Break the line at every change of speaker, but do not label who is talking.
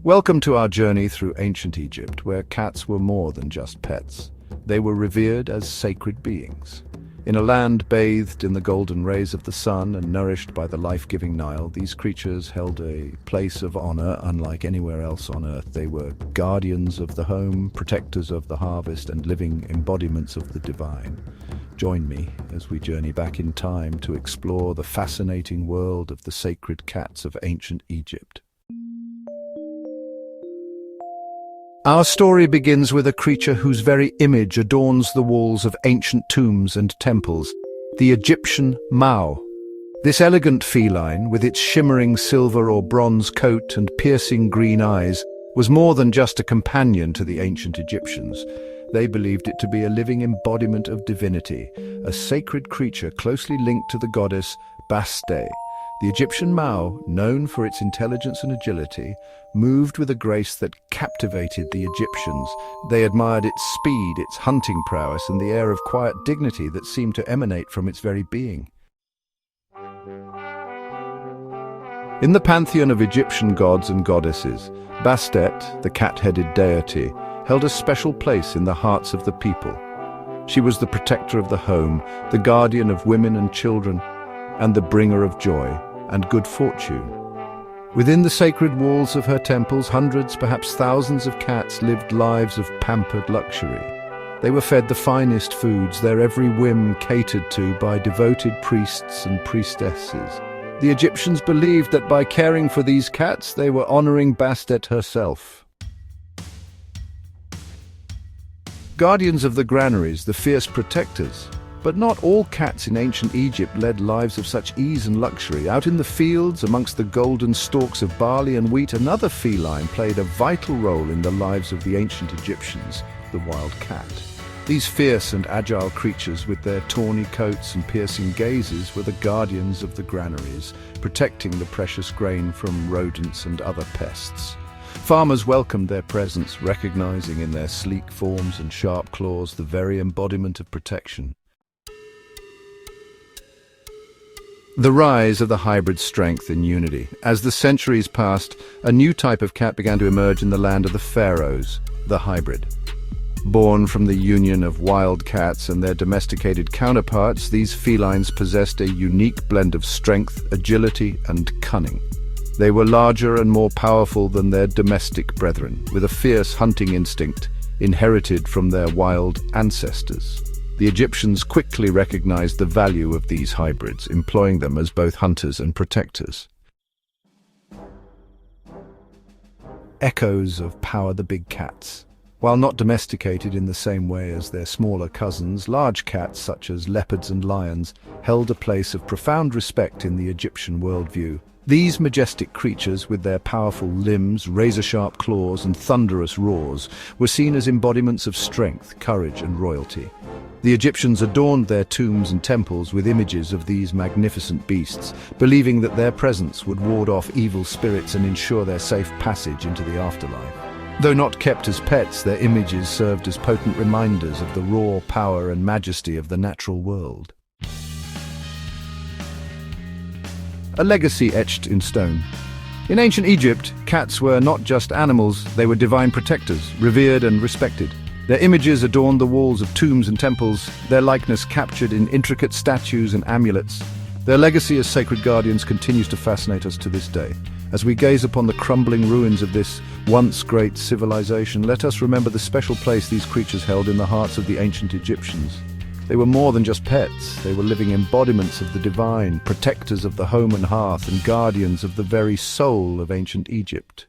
Welcome to our journey through ancient Egypt, where cats were more than just pets. They were revered as sacred beings. In a land bathed in the golden rays of the sun and nourished by the life-giving Nile, these creatures held a place of honor unlike anywhere else on earth. They were guardians of the home, protectors of the harvest, and living embodiments of the divine. Join me as we journey back in time to explore the fascinating world of the sacred cats of ancient Egypt. Our story begins with a creature whose very image adorns the walls of ancient tombs and temples, the Egyptian Mao. This elegant feline, with its shimmering silver or bronze coat and piercing green eyes, was more than just a companion to the ancient Egyptians. They believed it to be a living embodiment of divinity, a sacred creature closely linked to the goddess Bastet. The Egyptian Mao, known for its intelligence and agility, moved with a grace that captivated the Egyptians. They admired its speed, its hunting prowess, and the air of quiet dignity that seemed to emanate from its very being. In the pantheon of Egyptian gods and goddesses, Bastet, the cat-headed deity, held a special place in the hearts of the people. She was the protector of the home, the guardian of women and children, and the bringer of joy and good fortune. Within the sacred walls of her temples, hundreds, perhaps thousands of cats lived lives of pampered luxury. They were fed the finest foods, their every whim catered to by devoted priests and priestesses. The Egyptians believed that by caring for these cats, they were honoring Bastet herself. Guardians of the granaries, the fierce protectors. But not all cats in ancient Egypt led lives of such ease and luxury. Out in the fields, amongst the golden stalks of barley and wheat, another feline played a vital role in the lives of the ancient Egyptians, the wild cat. These fierce and agile creatures, with their tawny coats and piercing gazes, were the guardians of the granaries, protecting the precious grain from rodents and other pests. Farmers welcomed their presence, recognizing in their sleek forms and sharp claws the very embodiment of protection. The rise of the hybrid strength in unity. As the centuries passed, a new type of cat began to emerge in the land of the pharaohs, the hybrid. Born from the union of wild cats and their domesticated counterparts, these felines possessed a unique blend of strength, agility, and cunning. They were larger and more powerful than their domestic brethren, with a fierce hunting instinct inherited from their wild ancestors. The Egyptians quickly recognized the value of these hybrids, employing them as both hunters and protectors. Echoes of Power the Big Cats. While not domesticated in the same way as their smaller cousins, large cats such as leopards and lions held a place of profound respect in the Egyptian worldview. These majestic creatures, with their powerful limbs, razor-sharp claws, and thunderous roars, were seen as embodiments of strength, courage, and royalty. The Egyptians adorned their tombs and temples with images of these magnificent beasts, believing that their presence would ward off evil spirits and ensure their safe passage into the afterlife. Though not kept as pets, their images served as potent reminders of the raw power and majesty of the natural world. A legacy etched in stone. In ancient Egypt, cats were not just animals, they were divine protectors, revered and respected. Their images adorned the walls of tombs and temples, their likeness captured in intricate statues and amulets. Their legacy as sacred guardians continues to fascinate us to this day. As we gaze upon the crumbling ruins of this once great civilization, let us remember the special place these creatures held in the hearts of the ancient Egyptians. They were more than just pets. They were living embodiments of the divine, protectors of the home and hearth, and guardians of the very soul of ancient Egypt.